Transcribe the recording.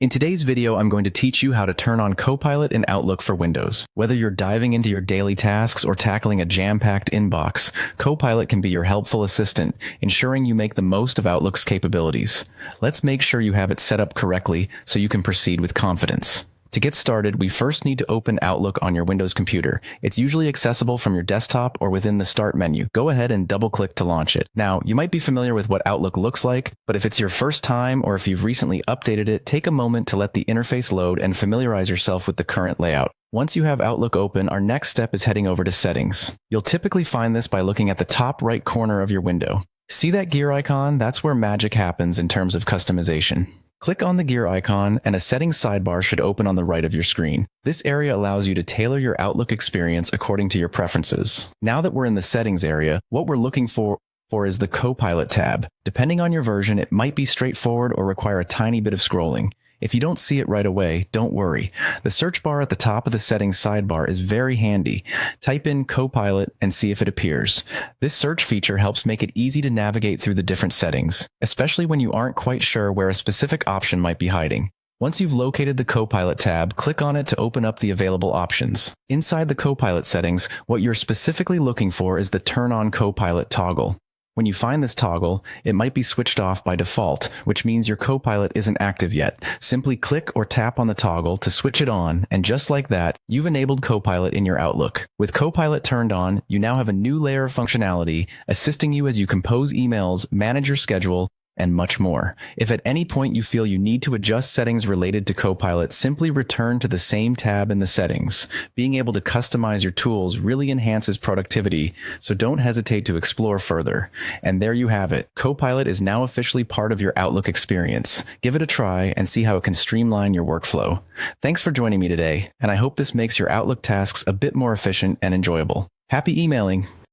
In today's video, I'm going to teach you how to turn on Copilot in Outlook for Windows. Whether you're diving into your daily tasks or tackling a jam-packed inbox, Copilot can be your helpful assistant, ensuring you make the most of Outlook's capabilities. Let's make sure you have it set up correctly so you can proceed with confidence. To get started, we first need to open Outlook on your Windows computer. It's usually accessible from your desktop or within the Start menu. Go ahead and double-click to launch it. Now, you might be familiar with what Outlook looks like, but if it's your first time or if you've recently updated it, take a moment to let the interface load and familiarize yourself with the current layout. Once you have Outlook open, our next step is heading over to Settings. You'll typically find this by looking at the top right corner of your window. See that gear icon? That's where magic happens in terms of customization. Click on the gear icon and a settings sidebar should open on the right of your screen. This area allows you to tailor your Outlook experience according to your preferences. Now that we're in the settings area, what we're looking for is the Copilot tab. Depending on your version, it might be straightforward or require a tiny bit of scrolling. If you don't see it right away, don't worry. The search bar at the top of the settings sidebar is very handy. Type in Copilot and see if it appears. This search feature helps make it easy to navigate through the different settings, especially when you aren't quite sure where a specific option might be hiding. Once you've located the Copilot tab, click on it to open up the available options. Inside the Copilot settings, what you're specifically looking for is the Turn on Copilot toggle. When you find this toggle, it might be switched off by default, which means your Copilot isn't active yet. Simply click or tap on the toggle to switch it on, and just like that, you've enabled Copilot in your Outlook. With Copilot turned on, you now have a new layer of functionality, assisting you as you compose emails, manage your schedule, and much more. If at any point you feel you need to adjust settings related to Copilot, simply return to the same tab in the settings. Being able to customize your tools really enhances productivity, so don't hesitate to explore further. And there you have it. Copilot is now officially part of your Outlook experience. Give it a try and see how it can streamline your workflow. Thanks for joining me today, and I hope this makes your Outlook tasks a bit more efficient and enjoyable. Happy emailing!